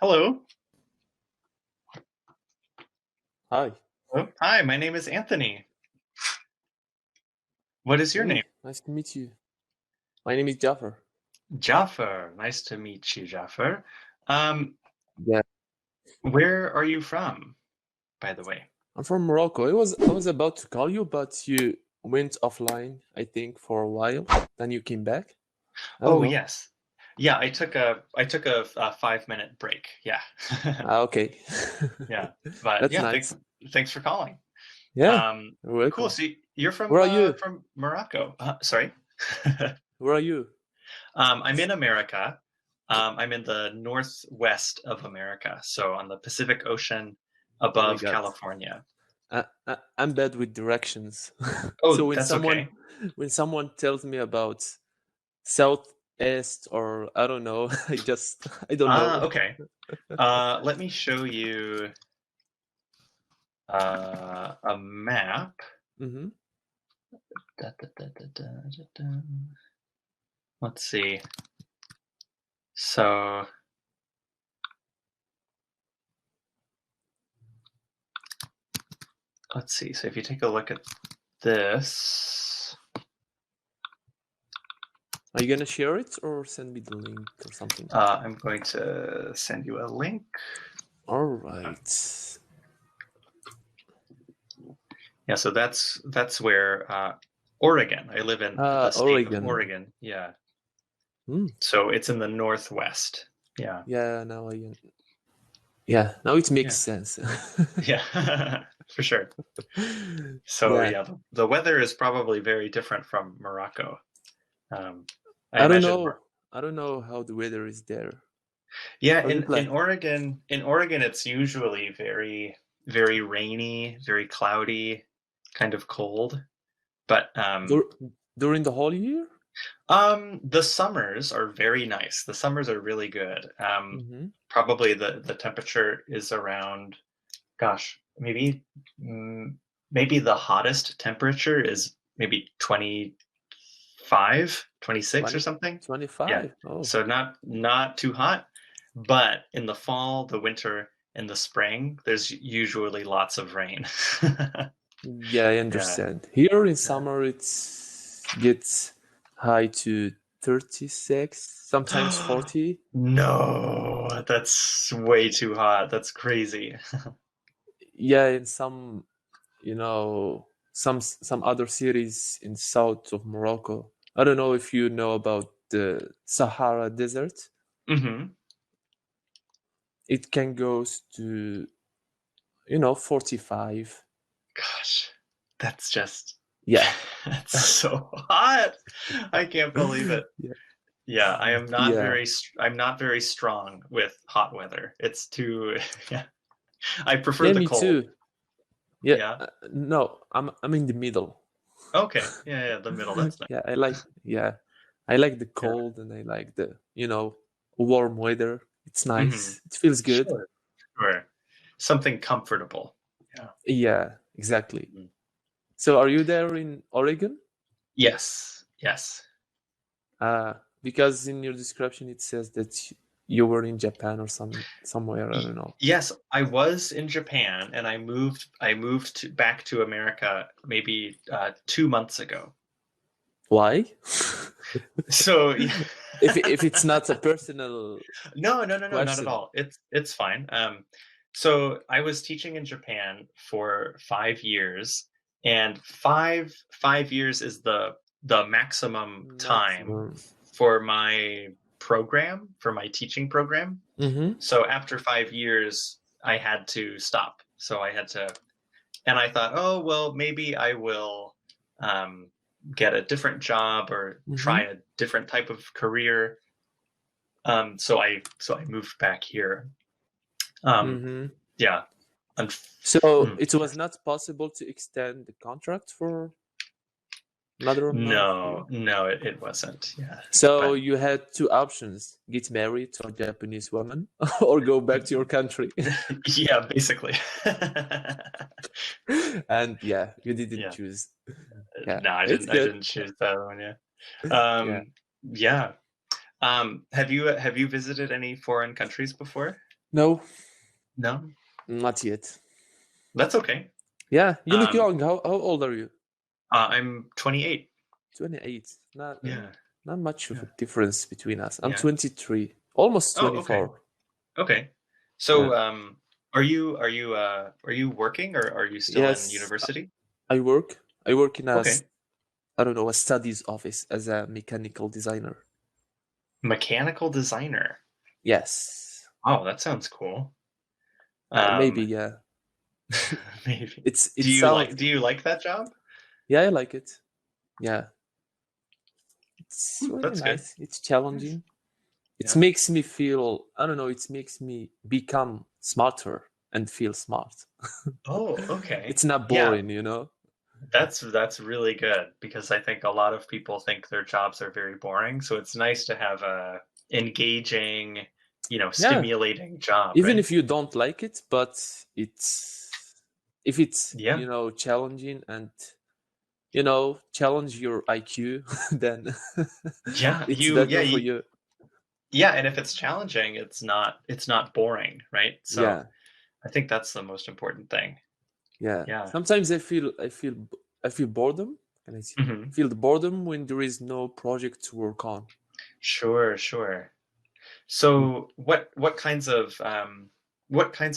Hello. Hi. Oh, hi, my name is Anthony. What is your name? Hey, nice to meet you. My name is Jafar. Jafar. Nice to meet you, Jafar. Um, Yeah. where are you from, by the way? I'm from Morocco. I was about to call you, but you went offline, I think, for a while. Then you came back. I don't Oh, know. yes. Yeah, I took a 5 minute break. Yeah. Ah, okay. Yeah. But That's yeah, nice. thanks for calling. Yeah, you're Cool. welcome. So you're Where are you? from Morocco. Sorry. Where are you? I'm in America. I'm in the northwest of America, so on the Pacific Ocean Oh my above God. California. I'm bad with directions. So Oh, when that's someone okay. when someone tells me about southeast or I don't know, I don't know. Okay. Let me show you a map. Hmm. Da, da, da, da, da, da, da. Let's see. So let's see. So if you take a look at this, Are you gonna share it or send me the link or something? I'm going to send you a link. All right. Yeah, so that's where Oregon. I live in the state of Oregon. Oregon. Yeah. Hmm. So it's in the northwest. Yeah. Yeah, yeah, now it makes Yeah. sense. Yeah. For sure. So Yeah. yeah, the weather is probably very different from Morocco. Um, I I don't imagine. know. I don't know how the weather is there. Yeah, How's it in like? Oregon, it's usually very rainy, very cloudy, kind of cold. But Dur- During the whole year? the summers are very nice. The summers are really good. Mm-hmm. Probably the temperature is around, gosh, maybe the hottest temperature is maybe 25, 26 or 20, something. Yeah. 25. Oh. So not too hot, but in the fall, the winter, and the spring, there's usually lots of rain. Yeah, I Yeah. understand. Here in Yeah. summer, it's gets high to 36, sometimes 40. No, that's way too hot. That's crazy. Yeah, in some other cities in south of Morocco. I don't know if you know about the Sahara Desert. Hmm. It can go to 45. Gosh, that's just Yeah. that's so hot. I can't believe it. Yeah. Yeah, I am not Yeah. very I'm not very strong with hot weather. It's too yeah. I prefer Yeah, the me cold. too. Yeah. Yeah. No, I'm in the middle. Okay. Yeah, yeah, the middle, that's nice. Yeah, I like the Yeah. cold and I like the warm weather. It's Hmm. nice. It feels good. Sure. Sure. Something comfortable. Yeah. Yeah, exactly. Mhm. So are you there in Oregon? Yes. Yes. Because in your description it says that you were in Japan or somewhere, I don't know. Yes, I was in Japan and I moved back to America maybe 2 months ago. Why? So yeah. If it's not a personal No, no, no, no, not at question. all. It's fine. So I was teaching in Japan for 5 years, and five years is the maximum time Maximum. for my program, for my teaching program. Mm-hmm. So after 5 years, I had to stop. So I had to, and I thought, oh well, maybe I will um, get a different job or try Mm-hmm. a different type of career. So I moved back here. Um, Mm-hmm. yeah. So it was not possible to extend the contract for another amount of No, year. no, it wasn't. Yeah, So but you had two options: get married to a Japanese woman, or go back to your country. yeah, basically. And yeah, you didn't Yeah. choose. Yeah, No, I it's didn't. I good. didn't choose that one. Yeah. Yeah. Yeah. Have you visited any foreign countries before? No, No, not yet. that's okay. Yeah, you look Um, young. How old are you? I'm 28. 28. Yeah, Not much of a yeah, difference between us. I'm yeah. 23, almost Oh, okay, 24. okay. Yeah. So, are you working or are you still in Yes, university? I work. I work in Okay, I don't know, a studies office as a mechanical designer. mechanical designer. Yes. Oh, that sounds cool. Maybe, Um, yeah. maybe. It sounds Do you like that job? yeah, I like it. Yeah. It's Hmm, really that's good. nice. It's Nice. challenging. It Yeah. makes me feel, I don't know, it makes me become smarter and feel smart. Oh, okay. It's not Yeah, boring, you know? that's really good because I think a lot of people think their jobs are very boring. So it's nice to have a engaging, Yeah. stimulating job, Even right? if you don't like it, but it's if it's, Yeah. challenging and challenge your IQ, then Yeah, it's better for you you. yeah, and if it's challenging, it's not boring, right? So Yeah, I think that's the most important thing. yeah. Yeah. Sometimes I feel boredom. Can I see? Hmm. Feel the boredom when there is no project to work on. Sure, sure. Mm. So what kinds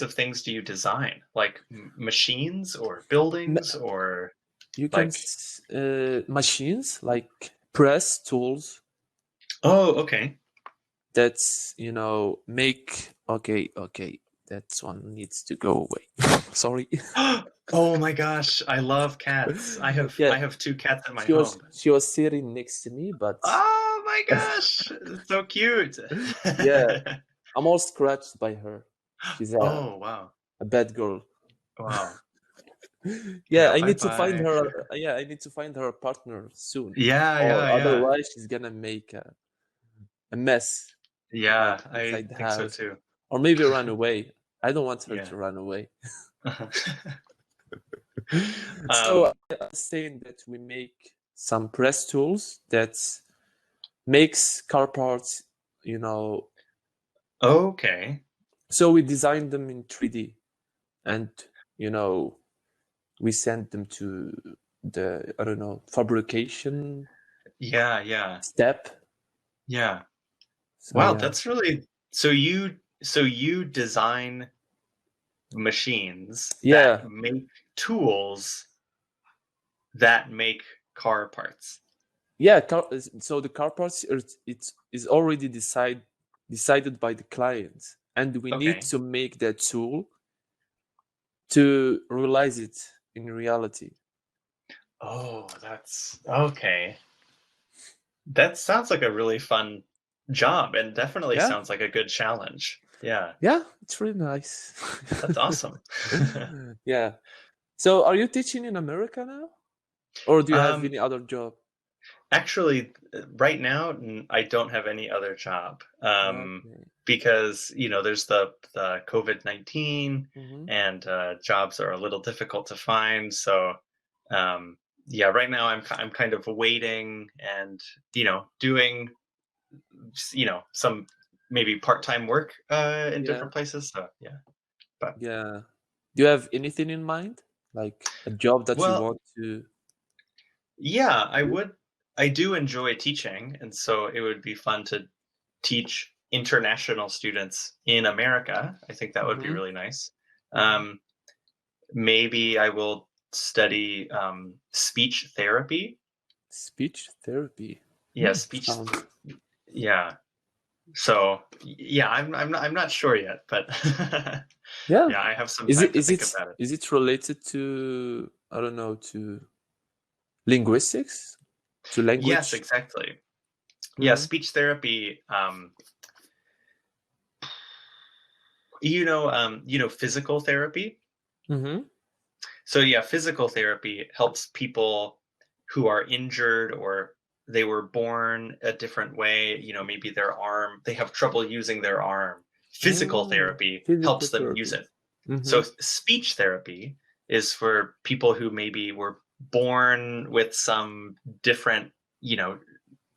of things do you design? Like machines or buildings Ma- or You can like machines like press tools oh, okay. that's make okay that one needs to go away. Sorry. Oh my gosh, I love cats. Yeah, I have two cats at my she was home. she was sitting next to me, but Oh my gosh, it's so cute. yeah, I'm all scratched by her. She's Oh wow. a bad girl. Wow. Yeah, Yeah, I need to find bye-bye. her. Yeah, I need to find her a partner soon, Yeah, or yeah, yeah. otherwise she's gonna make a mess Yeah, I inside the think so house, too. or maybe run away. I don't want her Yeah. to run away. So Um, I was saying that we make some press tools that makes car parts, you know. okay. So we design them in 3D, and you know we send them to the I don't know fabrication Yeah, yeah. step. Yeah. So Wow, yeah, that's really so you design machines that yeah, make tools that make car parts. yeah. So the car parts it's is already decided by the client, and we need Okay. to make that tool to realize it in reality. Oh, that's okay. That sounds like a really fun job and definitely Yeah, sounds like a good challenge. Yeah, yeah, it's really nice. that's awesome. Yeah. So are you teaching in America now? Or do you have Um, any other job? Actually, right now, I don't have any other job. Okay. Because, there's the COVID-19 Mm-hmm. and jobs are a little difficult to find. So, yeah, right now I'm kind of waiting and, doing, some maybe part-time work in Yeah. different places. So, yeah. But Yeah. Do you have anything in mind? Like a job that you well, want to yeah, do? I do enjoy teaching, and so it would be fun to teach international students in America. I think that would be Mm-hmm. really nice. Mm-hmm. Um, Maybe I will study speech therapy. Speech therapy. Yeah, Sounds. yeah. So yeah, I'm not sure yet, but Yeah. yeah, I have some time to think about it. Is it related to I don't know to linguistics? To Yes, language? exactly. Yeah, Mm-hmm. speech therapy. Physical therapy. Mm-hmm. So yeah, physical therapy helps people who are injured or they were born a different way, maybe they have trouble using their arm. Physical Oh, therapy physical helps them use therapy. it. Mm-hmm. So speech therapy is for people who maybe were born with some different, you know,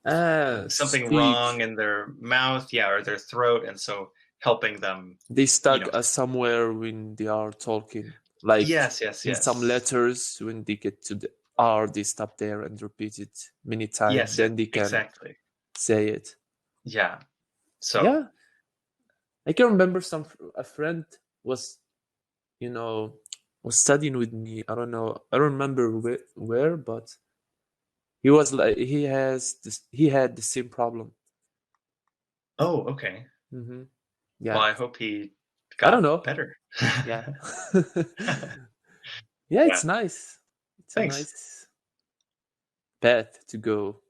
Ah, something wrong speech. in their mouth, yeah, or their throat, and so helping them. They stuck know. somewhere when they are talking, like Yes. in some letters when they get to the R, they stop there and repeat it many times. Yes, then they can exactly. say it. Yeah. So Yeah, I can remember a friend was, was studying with me. I don't know. I don't remember where, but he was like he had the same problem. Oh, okay. Mm-hmm. Well, Yeah. I hope he I don't got know. better. Yeah. Yeah, it's nice. It's a Thanks. nice path to go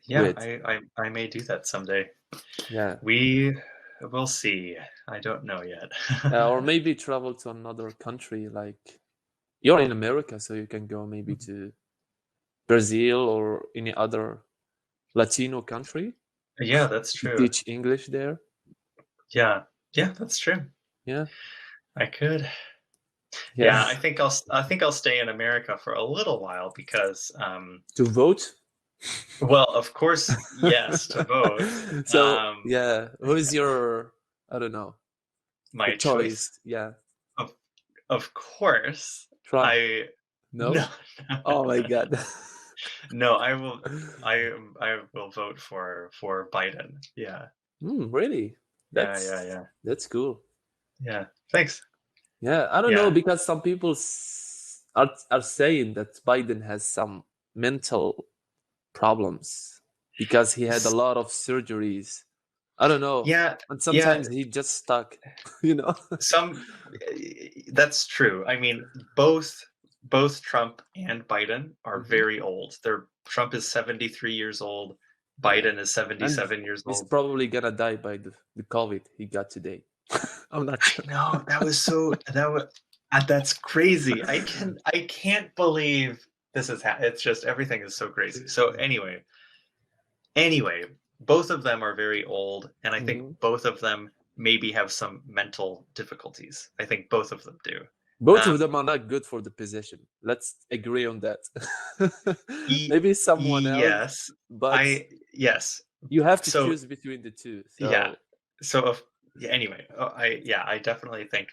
Yeah, with. I may do that someday. Yeah. We will see. I don't know yet. Or maybe travel to another country. Like you're in America, so you can go maybe to Brazil or any other Latino country. Yeah, that's true. Teach English there. Yeah, that's true. Yeah. I could. Yeah. Yeah, I think I'll stay in America for a little while because To vote? well, of course, yes, to vote. So yeah, who is your, I don't know, My choice? Yeah. Of course. Trump. No. No? Oh my God. No, I will vote for Biden. Yeah. Really? Yeah. That's cool. Yeah. Thanks. Yeah, I don't know, because some people are saying that Biden has some mental problems because he had a lot of surgeries. I don't know. Yeah. And sometimes he just stuck, That's true. I mean, both Trump and Biden are very old. Trump is 73 years old. Biden is 77 years He's old. probably gonna die by the COVID he got today. I'm not sure. No, that's crazy. I can't believe this is it's just everything is so crazy. So anyway, both of them are very old, and I think both of them maybe have some mental difficulties. I think both of them do. Both of them are not good for the position. Let's agree on that. Maybe someone else, but yes, you have to choose between the two. So. Yeah. So anyway, I definitely think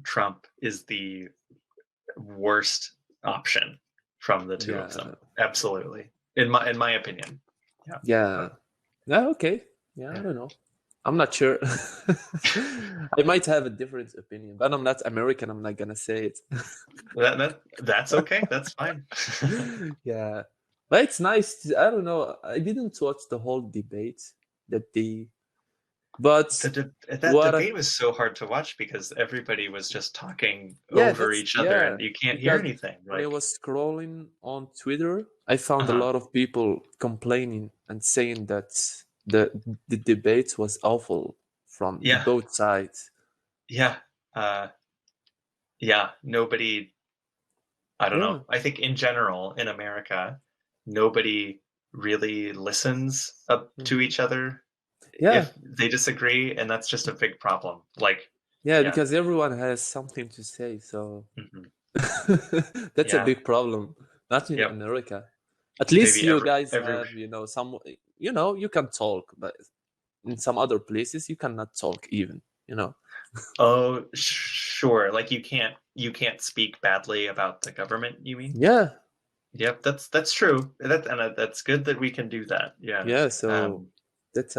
Trump is the worst option from the two of them. Absolutely, in my opinion. Yeah. Okay. Yeah, I don't know. I'm not sure. I might have a different opinion, but I'm not American. I'm not gonna say it. That's okay. That's fine. Yeah, but it's nice. I don't know. I didn't watch the whole debate that they. But that debate was so hard to watch because everybody was just talking over each other, and you can't hear anything. When I was scrolling on Twitter, I found a lot of people complaining and saying that the debate was awful from both sides. Yeah. Nobody. I don't know. I think in general in America, nobody really listens up to each other. If they disagree, and that's just a big problem. Because everyone has something to say, so that's a big problem. Not in America. At least you guys have, some, you can talk, but in some other places you cannot talk even, Oh, sure. Like you can't speak badly about the government, you mean? Yeah. Yep, that's true. That's good that we can do that. Yeah. Yeah, so that's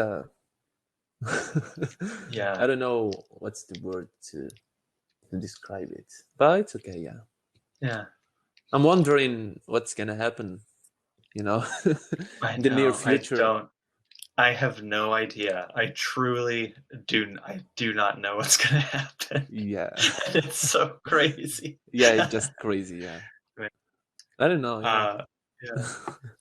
yeah. I don't know what's the word to describe it, but it's okay. Yeah. I'm wondering what's gonna happen, in the near future. I have no idea. I truly do not know what's gonna happen. Yeah. It's so crazy. Yeah, it's just crazy. Yeah. Right. I don't know. Yeah.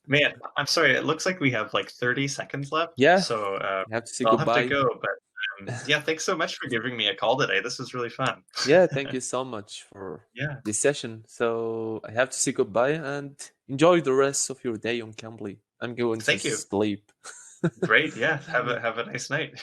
Man, I'm sorry. It looks like we have like 30 seconds left. Yeah. So have to say I'll goodbye. have to go. But yeah, thanks so much for giving me a call today. This was really fun. Yeah, thank you so much for this session. So I have to say goodbye and enjoy the rest of your day on Cambly. I'm going to sleep. Great. Yeah. Have a nice night.